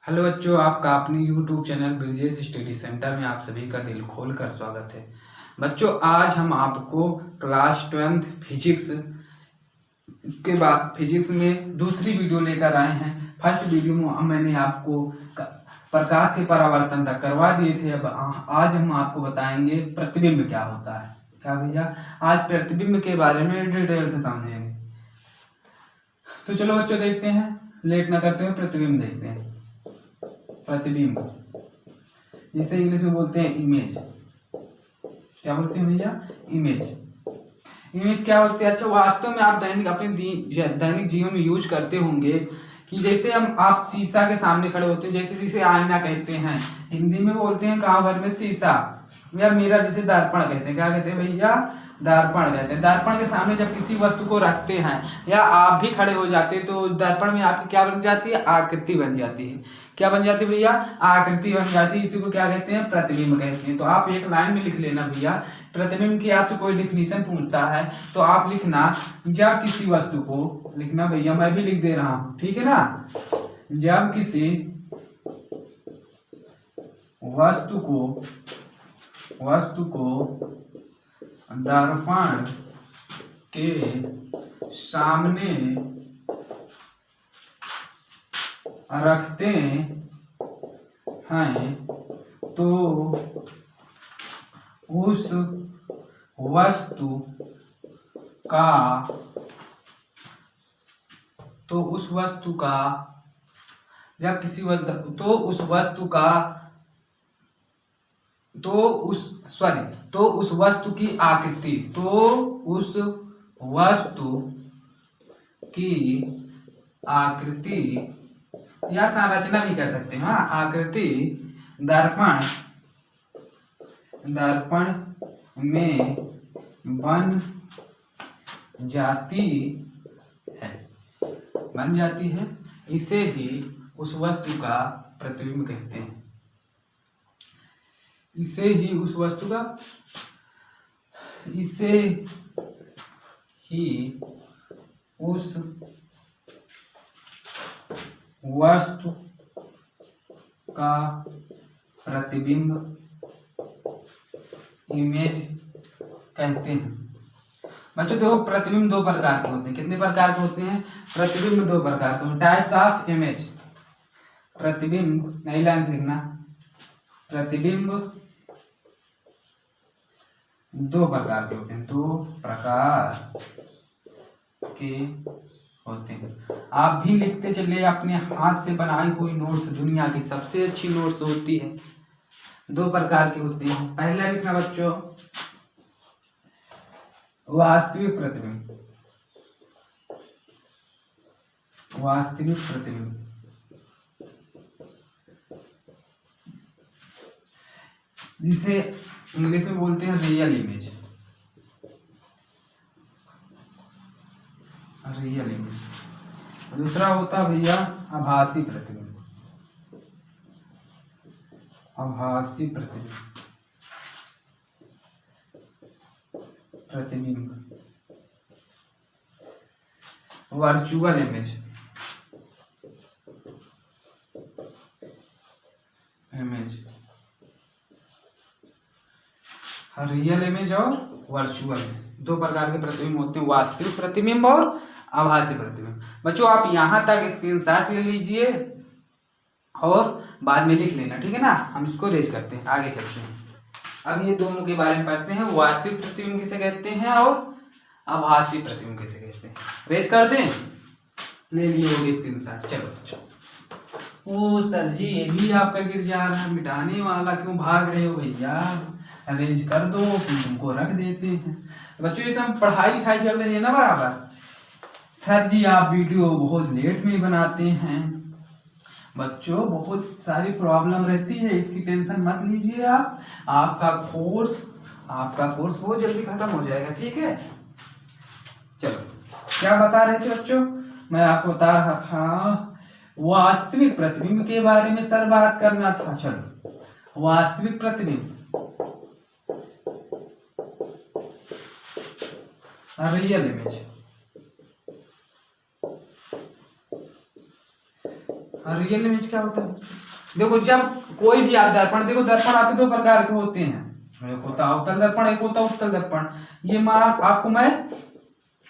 Hello बच्चों, आपका अपने YouTube channel Brijesh study centre में आप सभी का दिल खोल कर स्वागत है। बच्चों, आज हम आपको क्लास 12 फिजिक्स के बाद फिजिक्स में दूसरी वीडियो लेकर आए हैं। फर्स्ट वीडियो में मैंने आपको प्रकाश के परावर्तन तक करवा दिए थे। अब आज हम आपको बताएंगे प्रतिबिंब क्या होता है। क्या भैया, आज प्रतिबिंब के बारे में डिटेल से समझेंगे। तो चलो बच्चों, देखते हैं, लेट ना करते हुए प्रतिबिंब देखते हैं। प्रतिबिंब जिसे इंग्लिश में बोलते हैं इमेज। क्या बोलते हैं भैया? इमेज। इमेज क्या होती है? अच्छा, वास्तव में आप अपने दैनिक जीवन में यूज करते होंगे कि जैसे आप शीशा के सामने खड़े होते हैं, जैसे आईना कहते हैं, हिंदी में बोलते हैं गाँव भर में शीशा, या मिरर जिसे दर्पण कहते हैं। क्या कहते हैं भैया? दर्पण कहते हैं। दर्पण के सामने जब किसी वस्तु को रखते हैं या आप भी खड़े हो जाते हैं तो दर्पण में आपकी क्या बन जाती है? आकृति बन जाती है। क्या बन जाती है भैया? आकृति बन जाती है। इसी को क्या कहते हैं? प्रतिबिंब कहते हैं। तो आप एक लाइन में लिख लेना भैया, प्रतिबिंब की आपसे कोई डिफिनीशन पूछता है तो आप लिखना, जब किसी वस्तु को लिखना भैया, मैं भी लिख दे रहा हूं, ठीक है ना। जब किसी वस्तु को दर्पण के सामने रखते हैं तो उस वस्तु का जब किसी उस वस्तु की आकृति या संरचना भी कर सकते हैं। हाँ, आकृति दर्पण में बन जाती है, इसे ही उस वस्तु का प्रतिबिंब कहते हैं। इसे ही उस वस्तु का प्रतिबिंब इमेज कहते हैं। बच्चों देखो, प्रतिबिंब दो प्रकार के होते हैं। कितने प्रकार के होते हैं? प्रतिबिंब दो प्रकार के होते हैं। Types of image. प्रतिबिंब नई लाइन से लिखना, प्रतिबिंब दो प्रकार के होते हैं। दो प्रकार के होते हैं। आप भी लिखते चलिए, अपने हाथ से बनाई हुई नोट्स दुनिया की सबसे अच्छी नोट्स होती है। दो प्रकार के होते हैं। पहला लिखना बच्चों, वास्तविक प्रतिबिंब। जिसे इंग्लिश में बोलते हैं रियल इमेज। दूसरा होता है भैया आभासी प्रतिबिंब। Virtual image. रियल इमेज और वर्चुअल, दो प्रकार के प्रतिबिंब होते हैं, वास्तविक प्रतिबिंब और आभासी प्रतिबिंब। बच्चों, आप यहां तक स्क्रीनशॉट ले लीजिए और बाद में लिख लेना, ठीक है ना। हम इसको रेज करते हैं, आगे चलते हैं। अब ये दोनों के बारे में पढ़ते हैं, वास्तविक प्रतिबिंब किसे कहते हैं और आभासी प्रतिबिंब किसे कहते हैं। रेज कर दें, ले लिए होंगे स्क्रीनशॉट। चलो बच्चों। ओ सर जी, ये भी आपका गिर जा रहा है, मिटाने वाला क्यों भाग रहे हो भैया? अरेंज कर दो, फिर तुमको रख देते हैं। बच्चों, ये सब पढ़ाई लिखाई चल रही है ना बराबर। सर जी, आप वीडियो बहुत लेट में बनाते हैं। बच्चों, बहुत सारी प्रॉब्लम रहती है, इसकी टेंशन मत लीजिए आप। आपका कोर्स बहुत जल्दी खत्म हो जाएगा, ठीक है। चलो, क्या बता रहे थे बच्चों? मैं आपको बता रहा था वास्तविक प्रतिबिंब के बारे में सर बात करना था। चलो, वास्तविक प्रतिबिंब, और रियल इमेज क्या होता है? देखो जब कोई भी आप दर्पण, देखो दर्पण आपके दो प्रकार के होते हैं, एक होता है अवतल दर्पण, एक होता है उत्तल दर्पण। ये आपको मैं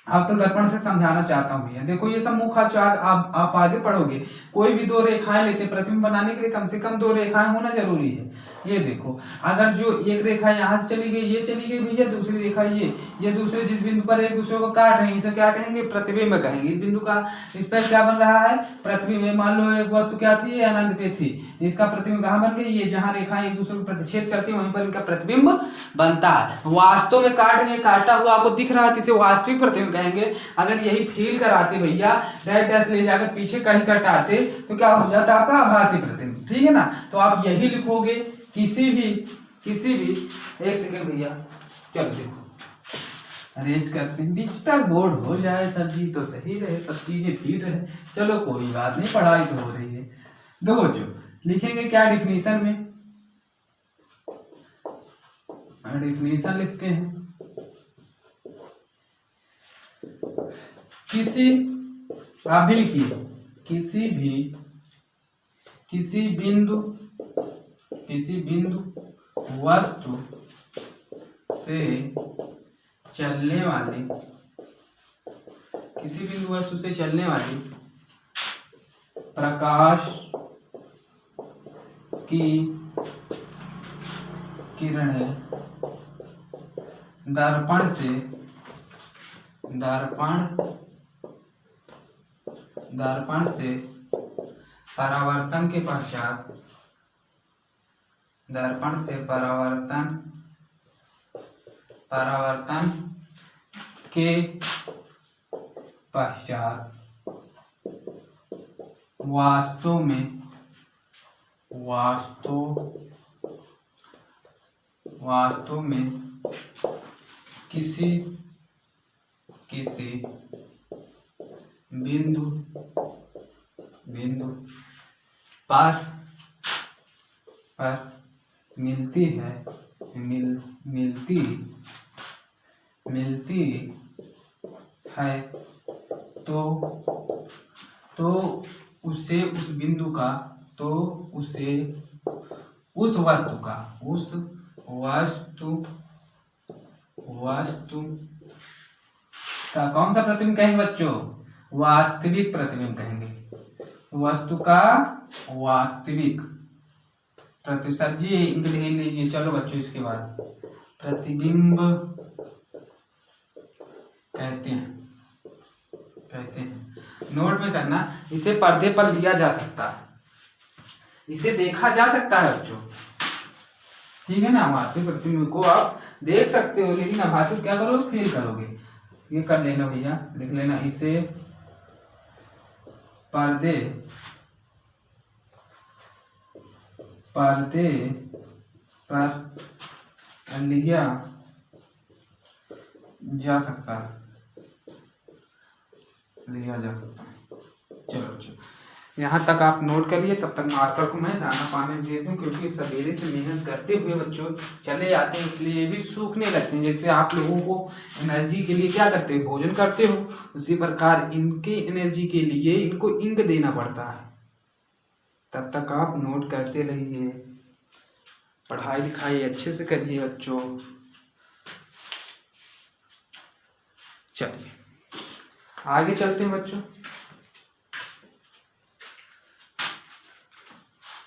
अवतल दर्पण से समझाना चाहता हूँ भैया। देखो ये सब मुखाचार आप आगे पढ़ोगे। कोई भी दो रेखाएं लेते, प्रतिबिंब बनाने के लिए कम से कम दो रेखाएं होना जरूरी है। ये देखो अगर जो एक रेखा यहाँ से चली गई, ये चली गई भैया, दूसरी रेखा ये दूसरे जिस बिंदु पर एक दूसरे को काट रहे हैं, इसे क्या कहेंगे? प्रतिबिंब कहेंगे। इस बिंदु का इस पर क्या बन रहा है? प्रतिबिंब। मान लो एक वस्तु क्या थी? अनंत पे थी, इसका प्रतिबिंब कहाँ बन गई? ये जहाँ रेखाएं एक दूसरे को प्रतिच्छेद करती है वहीं पर इनका प्रतिबिंब बनता है। वास्तव में काटा हुआ आपको दिख रहा है, इसे वास्तविक प्रतिबिंब कहेंगे। अगर यही फील कराते भैया, डैश डैश ले जाकर पीछे कहीं कटाते तो क्या हो जाता? आपका आभासी प्रतिबिंब। ठीक है ना? तो आप यही लिखोगे किसी भी एक सेकंड भैया, चलो देखो अरेंज करते हैं, डिजिटल बोर्ड हो जाए सब जी तो सही रहे, सब चीजें ठीक रहे। चलो कोई बात नहीं, पढ़ाई तो हो रही है। दो बच्चों लिखेंगे क्या डिफिनीशन में? डिफिनीशन लिखते हैं, किसी, आप भी लिखिए, किसी बिंदु वस्तु से चलने वाली, किसी बिंदु वस्तु से चलने वाली प्रकाश की किरणें दर्पण से परावर्तन के पश्चात, दर्पण से परावर्तन के पश्चात वास्तव में किसी बिंदु पर मिलती है तो उसे उस बिंदु का, तो उसे उस वस्तु का कौन सा प्रतिबिंब कहेंगे बच्चों? वास्तविक प्रतिबिंब कहेंगे। वस्तु का वास्तविक प्रतिबिंब। सर जी इंक लिख लीजिए। चलो बच्चों इसके बाद प्रतिबिंब कहते हैं नोट में करना, इसे पर्दे पर लिया जा सकता है, इसे देखा जा सकता है बच्चों। ठीक है ना? वास्तविक प्रतिबिंब को आप देख सकते हो, लेकिन आभासी क्या करोगे? फील करोगे। ये कर लेना भैया, लिख लेना, इसे पर्दे पर लिया जा सकता है। चलो बच्चों यहाँ तक आप नोट करिए, तब तक मार्कर को मैं दाना पानी दे दूं, क्योंकि सवेरे से मेहनत करते हुए बच्चों चले जाते हैं, इसलिए ये भी सूखने लगते हैं। जैसे आप लोगों को एनर्जी के लिए क्या करते हो? भोजन करते हो, उसी प्रकार इनके एनर्जी के लिए इनको इंक देना पड़ता है। तब तक आप नोट करते रहिए, पढ़ाई लिखाई अच्छे से करिए बच्चों। चलिए आगे चलते हैं बच्चों।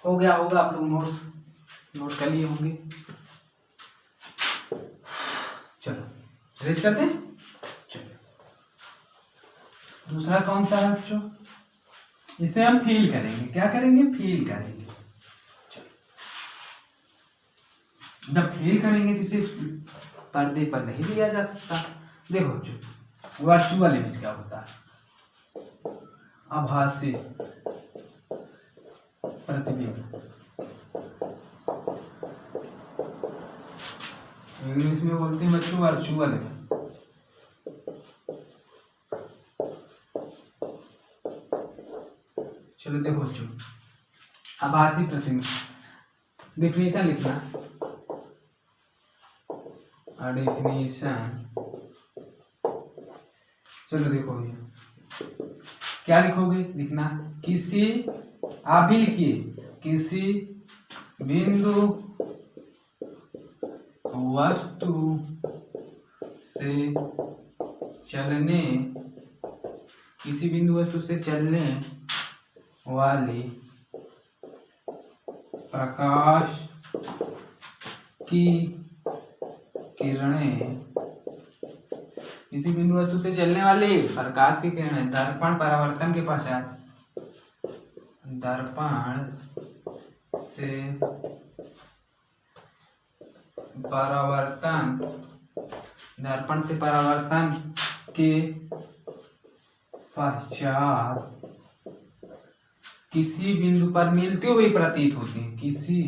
हो गया होगा, आप लोग नोट कर लिए होंगे। चलो रेज करते हैं। चलो दूसरा कौन सा है बच्चों? इसे हम फील करेंगे। क्या करेंगे? फील करेंगे। चलो जब फील करेंगे तो इसे पर्दे पर नहीं लिया जा सकता। देखो बच्चों वर्चुअल इमेज क्या होता है? आभासी प्रतिबिंब, इंग्लिश में बोलते हैं बच्चों वर्चुअल इमेज। चलो देखो बच्चों आभासी प्रतिबिंब, डिफिनीशन लिखना। डिफिनीशन, चलो देखो भैया क्या लिखोगे? लिखना किसी आप भी लिखिए, किसी बिंदु वस्तु से चलने, किसी बिंदु वस्तु से चलने वाली प्रकाश की किरणें, किसी बिंदु वस्तु से चलने वाली प्रकाश की किरणें दर्पण परावर्तन के पश्चात, दर्पण से परावर्तन के पश्चात किसी बिंदु पर मिलती हुई प्रतीत होती है, किसी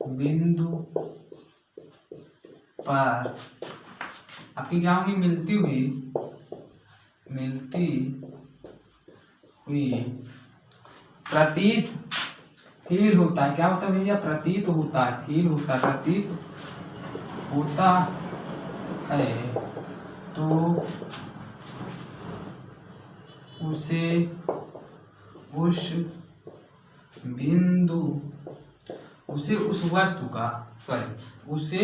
बिंदु पर आपकी क्या होगी, मिलती हुई प्रतीत, फील होता है। क्या होता है भैया, प्रतीत होता है, फील होता है, प्रतीत होता है, तो उसे उस बिंदु, उसे उस वस्तु का, उसे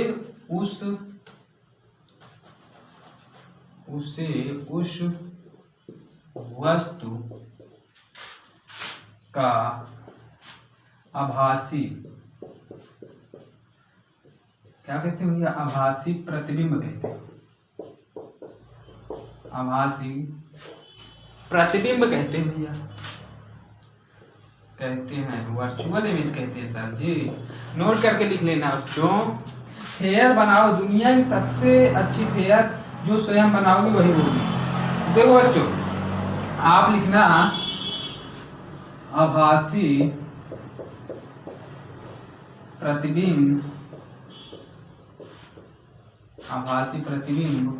उस वस्तु का आभासी, क्या कहते हैं भैया, आभासी प्रतिबिंब कहते हैं, आभासी प्रतिबिंब कहते हैं भैया, कहते हैं वर्चुअल इमेज कहते हैं सर जी। नोट करके लिख लेना बच्चों। फेयर बनाओ, दुनिया की सबसे अच्छी फेयर जो स्वयं बनाओगे वही होगी। देखो बच्चों, आप लिखना आभासी प्रतिबिंब, आभासी प्रतिबिंब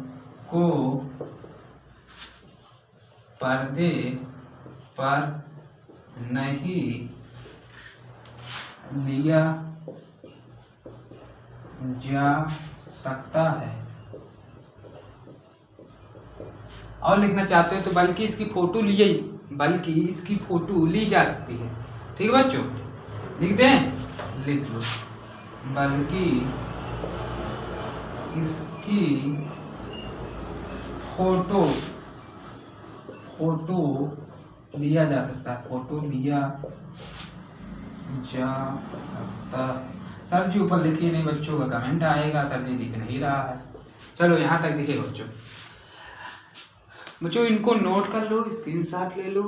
को पर्दे पर नहीं लिया जा सकता है। और लिखना चाहते हो तो बल्कि इसकी फोटो ली जा सकती है। ठीक है बच्चों, लिख दें, लिख लो, बल्कि इसकी फोटो लिया जा सकता है, फोटो लिया जा सकता है। सर जी ऊपर लिखिए, नहीं बच्चों का कमेंट आएगा, सर जी लिख नहीं रहा है। चलो यहाँ तक लिखे बच्चों, इनको नोट कर लो, स्क्रीनशॉट ले लो।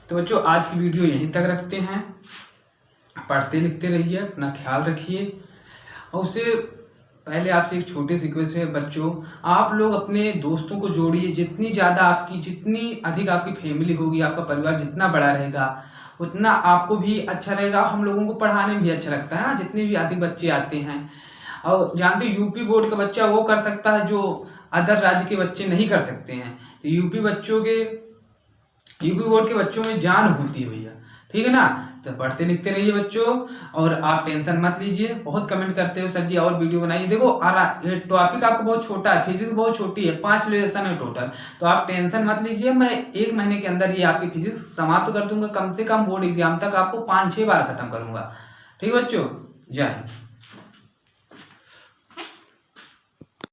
तो बच्चों आज की वीडियो यहीं तक रखते हैं। पढ़ते लिखते रहिए, अपना ख्याल रखिए। और उससे पहले आपसे एक छोटी सी रिक्वेस्ट है बच्चों, आप लोग अपने दोस्तों को जोड़िए। जितनी अधिक आपकी फैमिली होगी, आपका परिवार जितना बड़ा रहेगा उतना आपको भी अच्छा रहेगा, हम लोगों को पढ़ाने में भी अच्छा लगता है। जितने भी अधिक बच्चे आते हैं, और जानते यूपी बोर्ड का बच्चा वो कर सकता है जो अदर राज्य के बच्चे नहीं कर सकते हैं। तो यूपी बोर्ड के बच्चों में जान होती है भैया, ठीक है ना। तो पढ़ते लिखते रहिए बच्चों, और आप टेंशन मत लीजिए। बहुत कमेंट करते हो सर जी और वीडियो बनाइए। देखो ये टॉपिक आपको बहुत छोटा है, फिजिक्स बहुत छोटी है, 5 लेसन है टोटल। तो आप टेंशन मत लीजिए, मैं 1 महीने के अंदर ये आपकी फिजिक्स समाप्त कर दूंगा। कम से कम बोर्ड एग्जाम तक आपको 5-6 बार खत्म करूंगा। ठीक है बच्चों, जय हिंद।